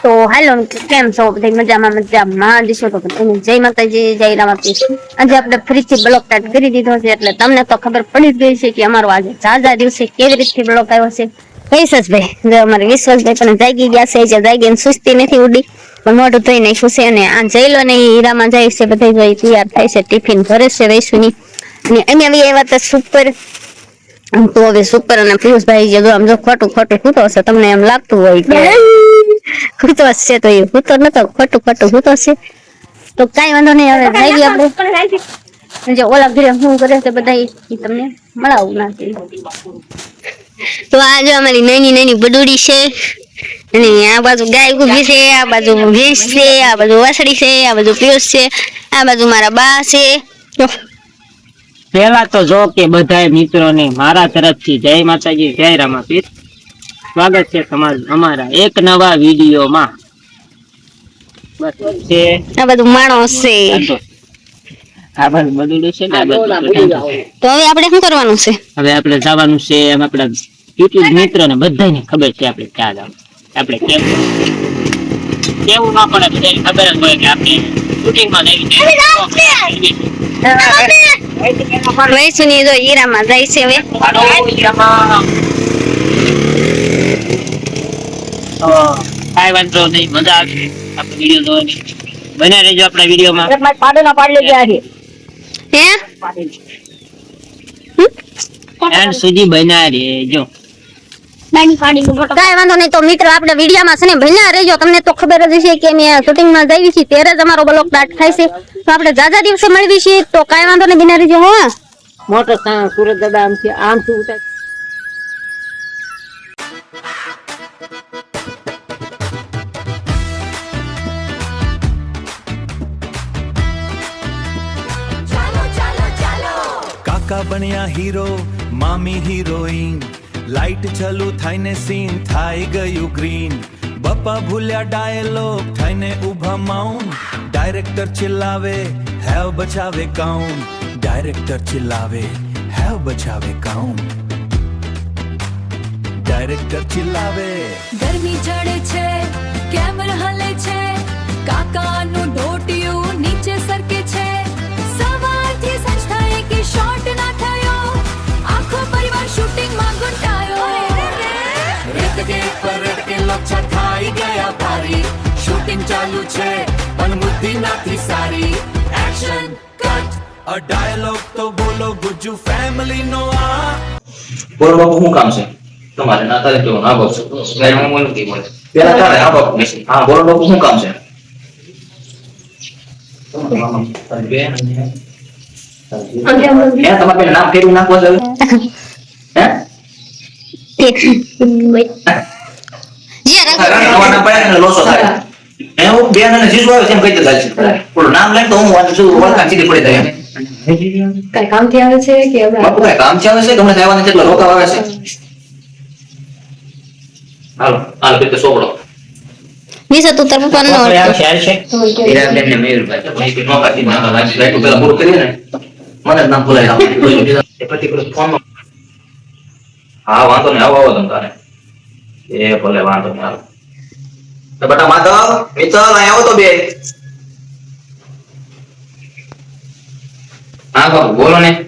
તો હાલો કેમ છો બધા મજામાં દિશો તો જય માતાજી જય રામાપીર આજે આપણે ફરીથી બ્લોગ સ્ટાર્ટ કરી દીધો છે એટલે તમને તો ખબર પડી જ ગઈ છે કે અમારો આજે ઝાઝા દિવસે કેવી રીતે બ્લોગ આવ્યો છે વિશ્વાસભાઈ જો અમારે વિશ્વાસભાઈ પણ જાગી ગયા છે જે જાગીને સુસ્તી નથી ઉડી પણ મોઢું ધોઈ નાખ્યું છે અને આ જઈલો ને હીરામાં જાય છે બધા જોઈ તૈયાર થાય છે ટિફિન ભરે છે વૈશુની અને અમે આવી આવ્યા હતા સુપર તો હવે સુપર અને પિયુષભાઈ જે આમ જો ખોટું ખોટું ખૂટો હશે તમને એમ લાગતું હોય કે ખૂટો હશે તો એ ખૂટો નતો ખોટું ખોટું ખૂટો છે તો કાંઈ વાંધો નહીં હવે જઈએ આપણે જે ઓલા ઘરે શું કરે છે બધા એ તમને મળાવું નાખી તો આ જો અમારી નાની નાની બડુડી છે અને આ બાજુ ગાય ઊભી છે આ બાજુ ભેંસ છે આ બાજુ વાસળી છે આ બાજુ પિયુષ છે આ બાજુ મારા બા છે પેલા તો જો કે બધા મિત્રોને મારા તરફથી જય માતાજી જય રામાપીર સ્વાગત છે તમારું અમારા એક નવા વિડીયોમાં બસ છે આ બધું માણસ છે આ બધું બધું છે ને તો હવે આપણે શું કરવાનું છે હવે આપણે જવાનું છે એમ આપણા યુટ્યુબ મિત્રોને બધાને ખબર છે આપણે ક્યાં જવાનું આપણે કેવું ના પડે બધાને ખબર જ હોય કે આપણે શૂટિંગમાં વૈશુની જો હીરામાં જાય છે હવે કાંઈ વાંધો નહીં મજા આવશે આપણે વિડીયો જોવાની બન્યા રહેજો આપણા વિડીયોમાં એન્ડ સુધી બન્યા રહેજો કાંઈ વાંધો નહીં તો મિત્રો આપણે વિડીયોમાં છે ને ભણ્યા રહેજો તમને તો ખબર જ હશે કે અમે શૂટિંગમાં જઈએ છીએ ત્યારે જ અમારો બ્લોગ સ્ટાર્ટ થાય છે તો આપણે જાજા દિવસે મળવી છીએ તો કાંઈ વાંધો નહીં બિના રહેજો હા મોટો સુરત દાદા આમ શું ઉતાર કાકા બન્યા હીરો મામી હિરોઈન લાઈટ ચાલુ થઈને સીન થાય ગયું ગ્રીન બપ્પા ભૂલ્યા ડાયલોગ થઈને ઉભા માઉન ડાયરેક્ટર ચિલ્લાવે હેવ બચાવે કાઉન ડાયરેક્ટર ચિલ્લાવે હેવ બચાવે કાઉન ડાયરેક્ટર ચિલ્લાવે ગરમી ચડે છે કેમેરા હલે છે કાકાનું ઢોટિયું નીચે સરકે છે સવારથી સાંજ થાય કે શોટ ના થયો આખો પરિવાર શૂટિંગમાં ગુંટાયો રેતકે પરટકે લોચા ખાઈ ગયા ભારી શૂટિંગ ચાલુ છે પણ બુદ્ધિ નથી સારી એક્શન કટ અ ડાયલોગ તો બોલો ગુજ્જુ ફેમિલી નો આ બોલો બાપુ શું કામ છે તમારે ના તારે કેવું ના બોલશો હું બોલું કે બોલે પેલા તારે હા બાપુ હા બોલો બાપુ શું કામ છે તમારે પેલા નામ ફેરવી નાખવો છે લોસો થાય હું બેન અને જીજુ આવે તેમ કહી દેતા છે બોલો નામ લઈને તો હું વાંચું છું ઓળખાણ સીધી પડી જાય કઈ કામથી આવે છે કે બાપુ કઈ કામ છે ગમે આવવાના છે એટલે રોકાવા આવે છે હાલો હાલો પેલો સોપડો વિશે તું તાર પપ્પાનો ખ્યાલ છે હીરાબેન ને મયુરભાઈ તો કોઈ નો કાઢી ના લાઈટ પેલા પૂરું કરીએ ને મને જ નામ ભૂલાય એ પછી પેલો ફોન હા વાંધો નહીં આવો તમે તારે એ ભલે વાંધો નહીં હાલો તો બેટા માધવ મિત્ર અહીં આવો તો બે હા બાપુ બોલો ને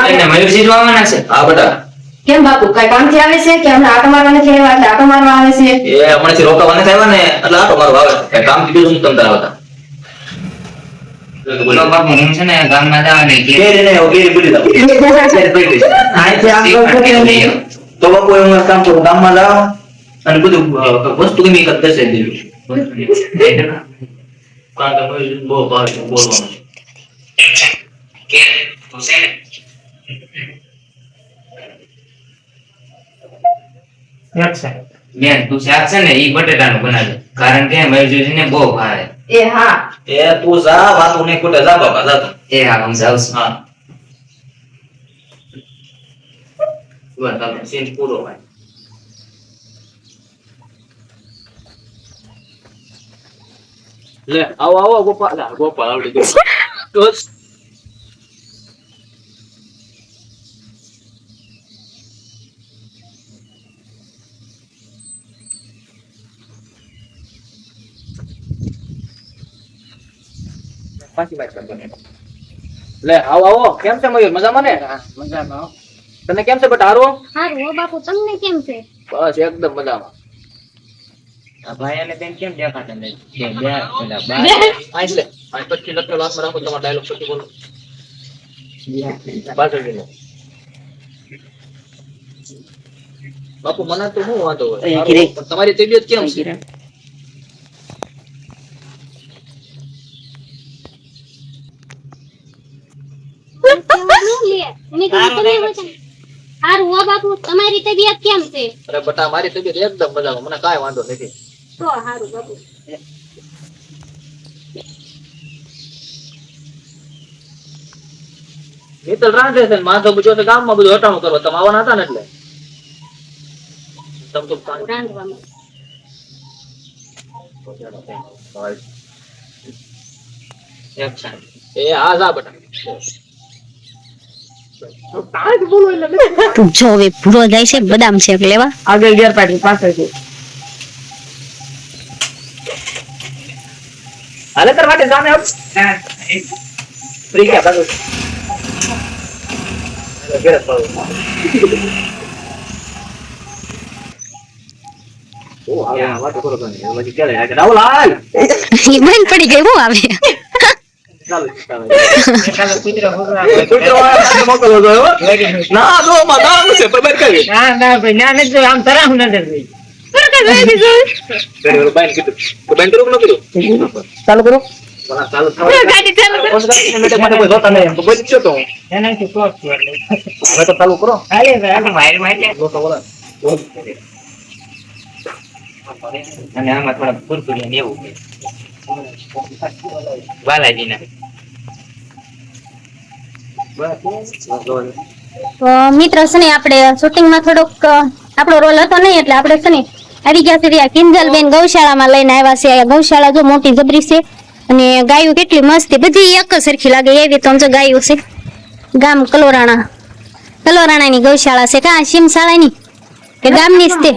એને મયુરજી જો આવવાના છે હા બેટા કેમ બાપુ કઈ કામથી આવે છે કે હમણાં આટો મારવા નથી આવ્યા એટલે આટો મારવા આવે છે એ હમણાંથી રોકાવાને થયા ને એટલે આટો મારવા આવે કઈ કામ થી બીજું તમ આવતા બોલો બાપુ હું છે ને ગામમાં જવાની કેરી ને ઓગેરી બુડી દો તો બાપુ હું કામ કરું ગામમાં જાવ અને બધું વસ્તુ ગમે એક દસે દેવું કારણ કે બહુ ભારે બોલવાનું કે તું છે બેન તું શાક છે ને ઈ બટેટાનું બનાવજે કારણ કે મયુરજી ને બહુ ભાવે એ હા એ તું જા વાતો નહીં ખોટે જા બાપા જા એ હા હું જાઉં છું હા બસ તમે સીન પૂરો ભાઈ લે આવો આવો ગોપાલ ગોપાલ આવડી ગયો પાછી વાત કરજો. લે આવો આવો, કેમ છે મયુર? મજામાં ને? મજામાં હો. તને કેમ છે બેટા? હારું? હારું હો બાપુ, તમને કેમ છે? બસ એકદમ મજામાં. આ ભાઈ અને બેન કેમ દેખાતા નથી? બે પેલા બાર આઈ લે, આઈ પછી લખેલો હાથમાં રાખો, તમારો ડાયલોગ પછી બોલો. પાછળ જઈને. બાપુ મને તો શું વાંધો હોય? અહીંયા પણ તમારી તબિયત કેમ છે? હારું હો બાપુ, તમારી તબિયત કેમ છે? અરે બટા, મારી તબિયત એકદમ મજામાં, મને કાંઈ વાંધો નથી. તો હારું બાપુ. નીતલ રાંધે છે ને માધવ બીજો તો ગામમાં બધું હટાણું કરવા, તમે આવવાના હતા ને એટલે. તમ તો કાંઈ રાંધવામાં. એક સાથ. એ હા જા બેટા. તું જો હવે ભૂરો જાય છે બદામ શેક લેવા. આગળ ગેર પાડી પાછળ છે. હાલે તાર માટે સામે આવ. ફ્રી ગયા બાજુ. ઘેર પાડો. ઓ આ વાત કરો તો ને પછી ચાલે આ રાહુલ હાલ. ઈ બંધ પડી ગઈ હું આવે. ચાલ ચાલ. એકાદો કૂતરો ફૂકરા કૂતરો આ મોકલો તો હો. ના જો માં ના છે પર બેઠ કરી. ના ભાઈ ના નથી આમ તરાહ નથી ભાઈ. બેન બાઈન કીધું. તો બેન કરું કે ન કીધું? ચાલુ કરો. બોલા ચાલુ થાવ. ગાડી ચાલુ કરો. મિનિટ માટે કોઈ જોતા નહીં. તો બોલી છો તો. એનાથી ક્લોઝ છે એટલે. હવે તો ચાલુ કરો. હાલે ભાઈ મારી મારી જો તો બોલા. અને આમાં થોડા કુરકુરિયા ને એવું છે. બાલાજીના. તો મિત્રો છે ને આપણે શૂટિંગમાં થોડોક આપણો રોલ હતો નહીં એટલે આપણે છે ને આવી ગયા છે કિંજલ બેન ગૌશાળામાં લઈને આવ્યા છે. આ ગૌશાળા જો મોટી જબરી છે અને ગાયો કેટલી મસ્ત, બધી એક સરખી લાગે એવી તો સમજો ગાયો છે. ગામ કલોરાણાની ગૌશાળા છે કા શિમશાળાની કે ગામની જ તે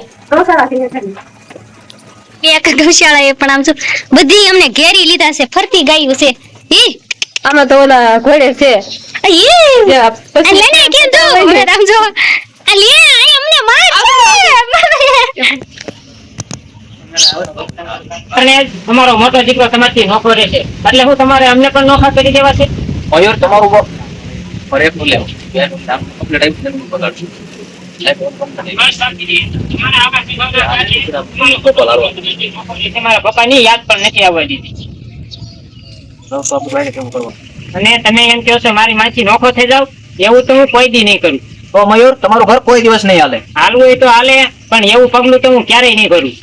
એક ગૌશાળા એ પણ આમ જો બધી અમને ઘેરી લીધા છે, ફરતી ગાયું છે. ઈ આમાં તો ઓલા ઘોડે છે. લેને કીધું મેડમ જો લે આ અમને માર અને અમારો મોટો દીકરો તમારથી નોખો રહેશે એટલે હું તમારે અમને પણ નોખા કરી દેવા છે. મયુર તમારું કો પર એક નું લેવું. આપણે ટાઈપ ને બગાડશું. તમારા પપ્પાની યાદ પણ નથી આવવા દીધી. અને તમે એમ કહો છો મારી માછી નોખો થઈ જાવ, એવું તો હું કોઈ દી નહીં કરું. તો મયુર તમારું ઘર કોઈ દિવસ નહીં હાલે. હાલવું હોય તો હાલે, પણ એવું પગલું તો હું ક્યારેય નહીં કરું.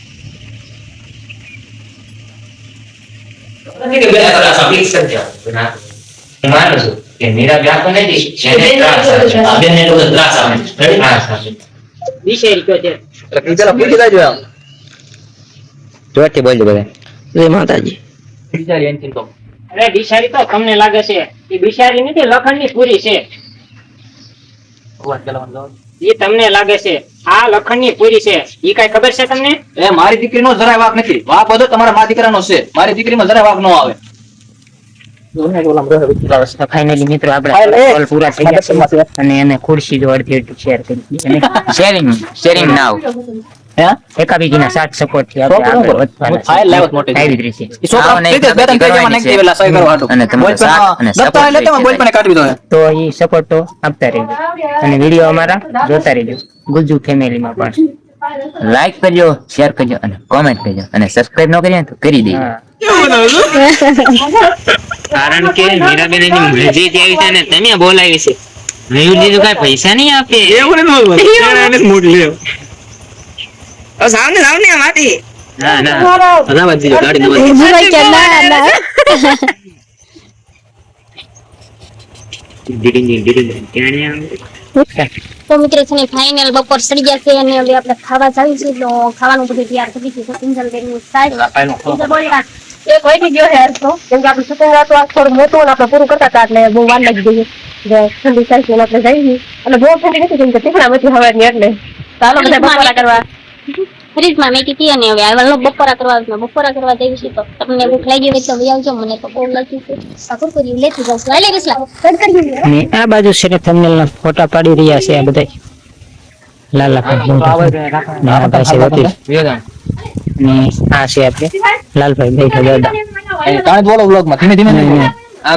વિષય કયો છે? પેલા પૂછી લેજો આમ. જોરથી બોલજો બધા. જય માતાજી. બિચારી એનથી તો. અરે બિચારી તો તમને લાગે છે એ બિચારી નથી, લખણની પૂરી છે. એ તમને લાગે છે આ લખણની પૂરી છે. એ કઈ ખબર છે તમને? એ મારી દીકરીનો જરાય વાંક નથી. વાંક બધો તમારા મા દીકરાનો છે. મારી દીકરીમાં જરાય વાંક ન આવે. ફાઇનલી મિત્રો આપણે કોલ પૂરા થઈ ગયા છે અને એને ખુરશી જો અડધી અડધી શેર કરી અને શેરિંગ નાવ. હે એકાબીજીના સાથ સપોર્ટ થી આપણે આગળ વધવાના ફાઇલ લાવત મોટી. આવી જ રહેશે. ઈ છોકરા આવો ને કીધે બે ત્રણ પેજમાં નાખી દેલા સહી કરવા હાટુ. અને તમારો સાથ અને દફતર support લેતે માં બોલ પણ કાઢી દો. તો એ સપોર્ટ તો આપતા રહેજો અને વિડીયો અમારા જોતા રહેજો ગુજ્જુ ફેમિલીમાં પણ. લાઈક કરજો, શેર કરજો અને કોમેન્ટ કરજો અને સબસ્ક્રાઇબ ન કર્યા તો કરી દેજો. હા. કારણ કે મીરાબેન એની મરજી આવી છે ને તમે બોલાવી છે. મયુરજી તો કઈ પૈસા નહીં આપે. એવું નથી મૂડ લ્યો. સામને માટી. ના ના અનાવાદ દીજો ગાડી નવા. તો મિત્રો છે ને ફાઇનલ બપોર સડી ગયા છે અને હવે આપણે ખાવા જાવી છે તો ખાવાનું બધું તૈયાર કરી દીધું છે. કિંજલ બેન નું સાઈડ કિંજલ બોલી વાત એક વહી ગયો છે યાર તો કેમ કે આપણે શૂટિંગ રાતો આ થોડું મોટું અને આપણે પૂરું કરતા હતા એટલે બહુ વાર લાગી ગઈ. જે ઠંડી ચાલતી આપણે જઈ અને બહુ ઠંડી નથી કેમ કે તીખડા બધી હવાની એટલે ચાલો બધા બપોરા કરવા. ફ્રીજમાં મેકી હતી અને હવે આવેલો બપોરા કરવા જઈ છે તો તમને ભૂખ લાગી હોય તો લઈ આવજો મને તો બહુ લાગી છે સાકર કરી લેતી જાઉં છું. હાલે વિસલા કટ કરી અને આ બાજુ છે ને thumbnail ના ફોટા પાડી રહ્યા છે આ બધા લાલા ભાઈ અને આ છે આપણે લાલભાઈ બેઠા દાદા તમે બોલો બ્લોગમાં ધીમે ધીમે તો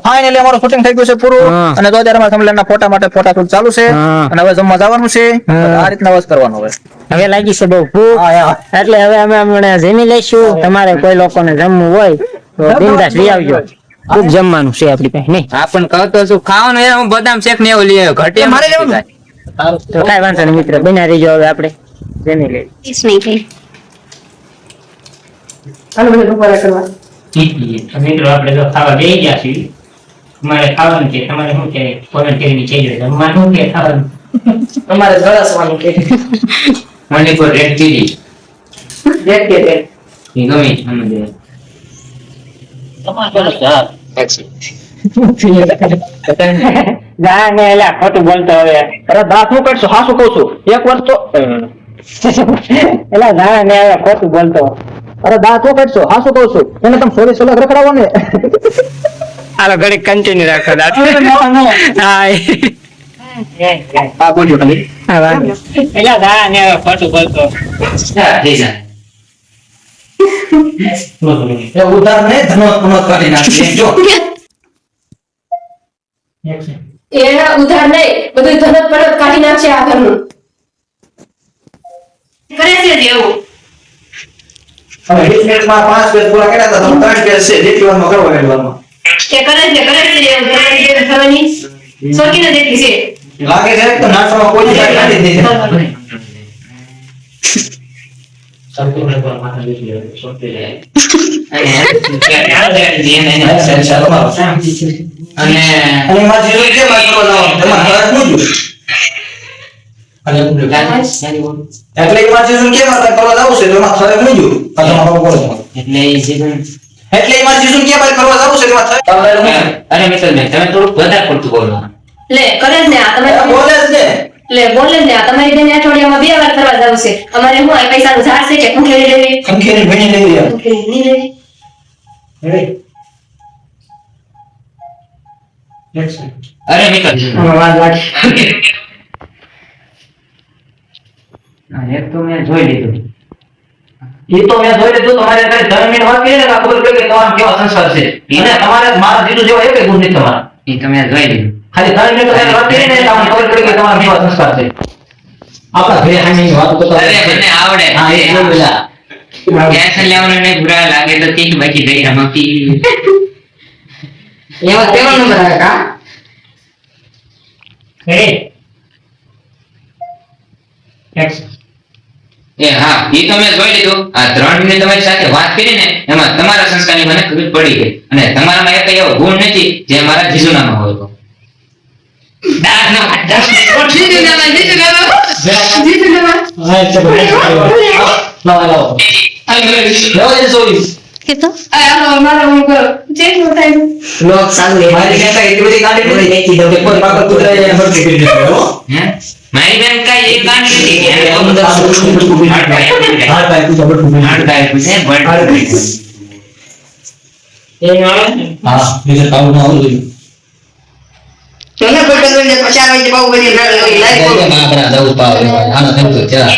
ફાઇનલી અમારું શૂટિંગ થઈ ગયું છે પૂરું હા. અને તો અત્યારે અમારા thumbnail ના ફોટા માટે ફોટા શૂટ ચાલુ છે હા. અને હવે જમવા જવાનું છે હા. આ રીતના વસ્ત કરવાનું હવે હવે લાગી છે બહુ ભૂખ હા યાર એટલે હવે અમે હમણાં જમી લઈશું તમારે કોઈ લોકોને જમવું હોય તો બિંદાસ લઈ આવજો ખૂબ જમવાનું છે આપણી પાસે નહીં હા પણ કહતો છું ખાવાનું એ હું બદામ શેક ને એવું લઈ આવ્યો ઘટે મારે લેવાનું? તો કાંઈ વાંધો નહીં મિત્ર બના રહીજો હવે આપણે જમી લઈએ ઈસ નહીં થઈ હાલો બધા બપોરા કરવા. મિત્રો આપણે તો ખાવા બેસી ગયા છીએ તમારે ખાવાનું છે તમારે શું છે કોમેન્ટ કરીને કહેજો જમવાનું કે ખાવાનું અમારે ગળસવાનું કે મણિપુર રેડ ચીલી રેડ કે રેડ. એ ગમે સમજે જા ને એલા ખોટું બોલતો હવે અરે દાંત હું કાઢશું હા શું કહું છું એક વર્ષ તો એલા જા ને હવે ખોટું બોલતો અરે દાંત હું કાઢશું હા શું કહું છું એને તમે સોરી સોલક રખડાવો ને હાલો ઘડી કન્ટિન્યુ રાખો દાદ હા હા બોલ્યો ખાલી હા વાંધો એલા જા ને હવે ખોટું બોલતો થઈ જાય એ ઉધાર ને ધનોત ધનોત કાઢી નાખી જો એ ઉધાર નહીં બધું ધનત પડત કાઢી નાખશે આ ઘરનું કરે છે જેવું હવે 20 મિનિટમાં 5 પેજ પૂરા કર્યા હતા તમે 3 પેજ છે જેટલી વારમાં કરવા લેવાનું કે કરે છે જેવું તમારી જેવી થવાની સોકીને જેટલી છે લાગે છે તો નાટકમાં કોઈ જાય કાઢી દે અને અને એમાં જીરું કેમ આ કરવા લાવવાનું તમારે હરખ નું જો એટલે એમાં જીરું કેમ આ કરવા લાવું છે તો એમાં હરખ નું જો આ તમારો બોલો એટલે એ જીવન એટલે એમાં જીરું કેમ આ કરવા લાવું છે તો એમાં હરખ નું અરે મિત્ર તમે થોડુંક વધારે પડતું બોલો લે કરે જ ને આ તમે બોલે જ ને લે બોલે જ ને આ તમારી બેન અઠવાડિયામાં 2 વાર ફરવા જવું છે અમારે હું આ પૈસાનું ઝાડ છે કે ખંખેરી લેવી ખંખેરી ભણી લેવી યાર ખંખેરી નહીં લેવી અરે મિત્ર એક તો મેં જોઈ લીધું એ તો મેં જોઈ લીધું તમારે અત્યારે 3 મિનિટ વાત કરી ને તો ખબર પડી કે તમારો કેવો સંસ્કાર છે એને તમારે મારા જીરું જેવો એક ગુણ નથી તમારા એ તો મેં જોઈ લીધું ખાલી 3 મિનિટ તમે વાત કરી ને તો તમને ખબર પડી કે તમારો કેવો સંસ્કાર છે આપણા ઘરે હાની વાત કરતા અરે મને આવડે હા એ બોલા ટેન્શન લેવાનું નહીં બુરા લાગે તો તીક બાકી જઈ રમતી એવા કેવા નંબર આવે કા એ હા એ તો મેં જોઈ લીધું આ 3 મિનિટ તમારી સાથે વાત કરી ને એમાં તમારા સંસ્કારની મને ખબર પડી ગઈ અને તમારામાં એક એવો ગુણ નથી જે મારા જીજુનામાં હોય તો કીધું લોક સાંગલી મારી કહેતા એટલી બધી ગાડી નથી દેખી દો કે કોઈ પાગલ કૂતરાએ એને ભરતી કરી દીધો હો હે મારી બેન કઈ એક ગાંઠ નથી એને તો અંદર હાથ ભાઈ પૂછો બટુ ભાઈ પૂછે બટ હા બીજે કામ ના આવું જોઈએ ના બરા દઉં પાવ લેવા આનો ધંધો ચલા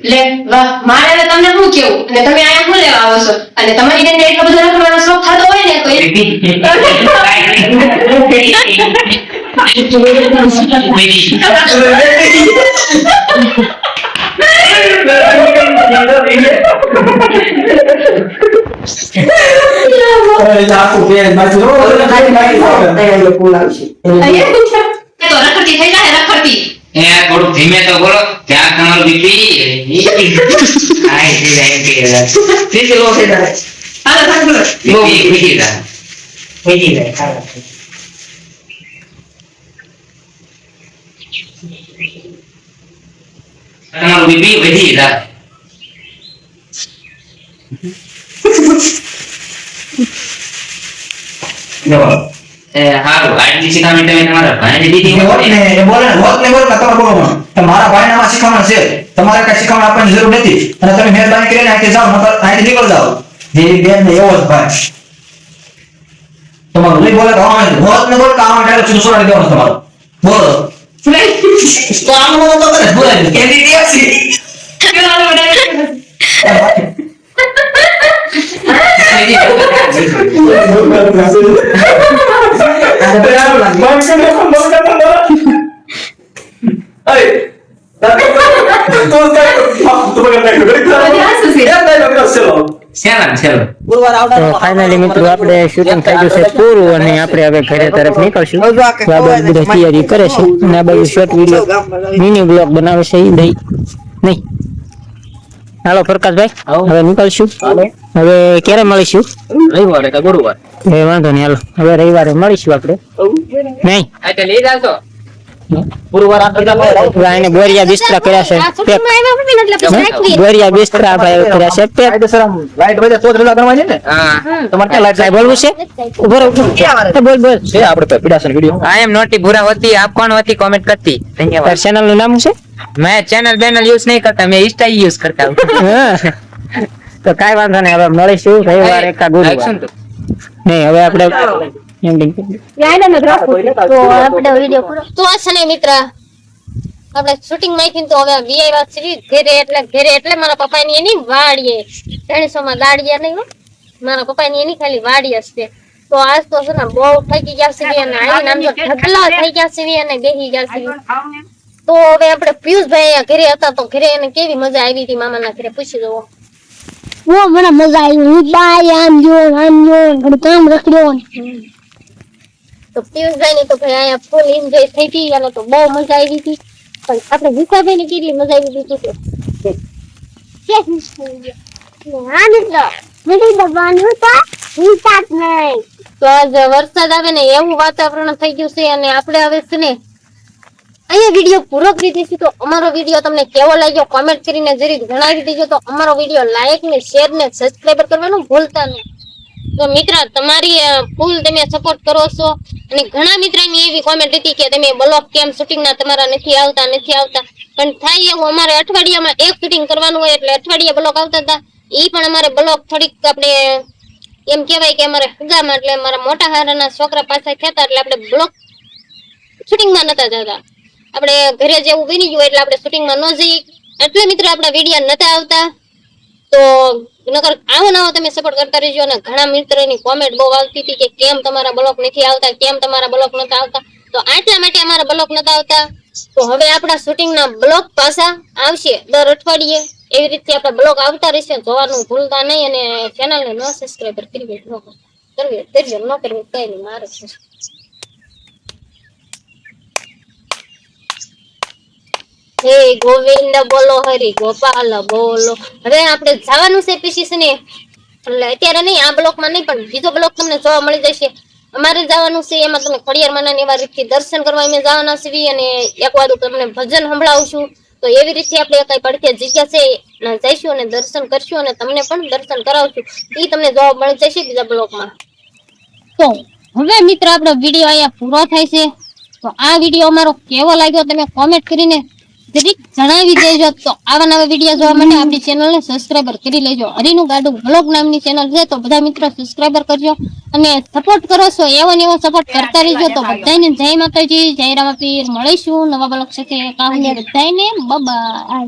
લે વાહ મારે હવે તમને શું કેવું અને તમે આયા શું લેવા આવો છો અને તમારી બેનને એટલો બધો રખડવાનો શોખ થતો હોય ને તો આખું પેન બાજુ રો તો રખડતી થઈ જાય રખડતી એ થોડું ધીમે તો બોલો ત્યાં તમારું બીપી આઈ જાય હાલો ભાગો બીપી બીપી જાય તમારું બીપી વધી જાય હારું આટલી શીખામણ તમે તમારા ભાઈને દીધી એ હોય ને? બોલે ને તમે બોલો તો મારા ભાઈને આમાં શીખવાના છે, તમારે કઈ શીખવાડ આપવાની જરૂર નથી, અને તમે મહેરબાની કરીને અહીંથી જાઓ, નકર અહીંથી નીકળ જાઓ. જે બેન ને એવો જ ભાઈ તમારું નહીં બોલે તો આમાં હોત ને બોલે તો આમાં ડાયરેક્ટ સીધું સોડાડી દેવાનું તમારું. બોલો તો આમ તો કરે બોલાય કેવી રિયાસી ફાઇનલી મિત્રો આપણે શૂટિંગ થઈ ગયું છે પૂરું અને આપણે હવે ઘરે તરફ નીકળશું. તો આ બાજુ બધા તૈયારી કરે છે અને આ બાજુ શોર્ટ વિડીયો મિની બ્લોગ બનાવે છે એ નહીં. હાલો પ્રકાશભાઈ હવે નીકળશું. હવે ક્યારે મળીશું? રવિવારે કે ગુરુવાર એ વાંધો નહીં, હાલો હવે રવિવારે મળીશું આપણે. નહીં લઈ જાશો ગુરુવાર આ કરતા એને બોરિયા બિસ્તરા કર્યા છે પેક. બોરિયા બિસ્તરા ભાઈ કર્યા છે પેક. લાઈટ વધે તો જ રજા કરવાની ને. હા તમારે ક્યાં લાઈટ સાહેબ બોલવું છે? ઉભો રહો. બોલ બોલ. છે આપણે પીડાસન વિડિયો આઈ એમ નોટી ભૂરા હોતી આપ કોણ હોતી કોમેન્ટ કરતી ધન્યવાદ. તાર ચેનલ નું નામ શું છે? मैं चैनल बैनल यूज नहीं करता मैं इंस्टा ही यूज करता हूँ હા. તો કાઈ વાંધો નહીં, હવે મળીશું રવિવારે કા ગુરુવારે. નહીં હવે આપણે ending કરી દઈએ. તો આપણે વિડીયો પૂરો. તો આ છે ને મિત્ર આપણે શૂટિંગ માંથી તો હવે વીઆઈ વાત છે ઘરે એટલે મારા પપ્પાની એની વાડીએ 300 માં દાડિયા નહીં હો, મારા પપ્પાની એની ખાલી વાડી હશે. તો આજ તો છે ને બહુ થાકી ગયા છે અને આવીને આમ તો ઢગલા થઈ ગયા છે અને બેસી ગયા છે. તો હવે આપણે પિયુષભાઈ અહીંયા ઘરે હતા તો ઘરે એને કેવી મજા આવી હતી મામાના ઘરે પૂછી દો. બહુ મને મજા આવી. બાય આમ જો ઘણું કામ રખડ્યો. તો પિયુષભાઈ ની તો ભાઈ અહીંયા ફૂલ એન્જોય થઈ હતી અને તો બહુ મજા આવી હતી. પણ આપણે વિકાભાઈ ની કેટલી મજા આવી હતી તો આજ વરસાદ આવે ને એવું વાતાવરણ થઈ ગયું છે અને આપણે હવે છે ને અહીંયા વિડીયો પૂરો કરી દઈશું. તો અમારો વિડીયો તમને કેવો લાગ્યો કોમેન્ટ કરીને જરીક જણાવી દેજો. તો અમારો વિડીયો લાઈક ને શેર ને સબસ્ક્રાઇબર કરવાનું ભૂલતા નહીં. તો મિત્ર તમારી ફૂલ તમે સપોર્ટ કરો છો અને ઘણા મિત્રોની એવી કોમેન્ટ હતી કે તમે બ્લોગ કેમ શૂટિંગ ના તમારા નથી આવતા પણ થાય એવું અમારે અઠવાડિયામાં એક શૂટિંગ કરવાનું હોય એટલે અઠવાડિયે બ્લોગ આવતા હતા. ઈ પણ અમારે બ્લોગ થોડીક આપણે એમ કહેવાય કે અમારે હગામાં એટલે અમારા મોટા હારાના છોકરા પાસે થતા એટલે આપણે બ્લોગ શૂટિંગમાં નતા જતા. આપણે ઘરે જેવું બની ગયું એટલે આપણે શૂટિંગમાં ન જઈએ એટલે મિત્ર આપણા વિડીયો નતા આવતા. તો નકર આવો નવો તમે સપોર્ટ કરતા રહેજો. અને ઘણા મિત્રોની કોમેન્ટ બહુ આવતી હતી કે કેમ તમારા બ્લોગ નથી આવતા, કેમ તમારા બ્લોગ નતા આવતા. તો આટલા માટે અમારા બ્લોગ નતા આવતા. તો હવે આપણા શૂટિંગના બ્લોગ પાછા આવશે દર અઠવાડિયે. એવી રીતે આપણા બ્લોગ આવતા રહેશે, જોવાનું ભૂલતા નહીં. અને ચેનલને ન સબસ્ક્રાઇબર કરવી ન કરવી કઈ નહીં મારે છે. હે ગોવિંદ બોલો હરી ગોપાલ બોલો. હવે આપણે જવાનું છે પીસી ને એટલે અત્યારે નહીં આ બ્લોકમાં નહીં પણ બીજો બ્લોક તમને જોવા મળી જશે. અમારે જવાનું છે એમાં તમે ખોડિયાર માના એવા રીતથી દર્શન કરવા અમે જવાના છીએ અને એક વાર તમને ભજન સંભળાવશું. તો એવી રીતે આપણે કઈ પડખે જગ્યા છે જઈશું અને દર્શન કરશું અને તમને પણ દર્શન કરાવશું. એ તમને જોવા મળી જશે બીજા બ્લોકમાં. તો હવે મિત્ર આપણો વિડીયો અહીંયા પૂરો થાય છે. તો આ વિડીયો અમારો કેવો લાગ્યો તમે કોમેન્ટ કરીને જરીક જણાવી દેજો. તો આવા નવા વિડીયો જોવા માટે આપણી ચેનલને સબસ્ક્રાઇબર કરી લેજો. હરીનું ગાડું બ્લોગ નામની ચેનલ છે તો બધા મિત્રો સબસ્ક્રાઇબર કરજો અને સપોર્ટ કરો છો એવો ને એવો સપોર્ટ કરતા રહેજો. તો બધાને જય માતાજી, જય રામાપીર. મળીશું નવા બ્લોગ સાથે. બધાને બાય.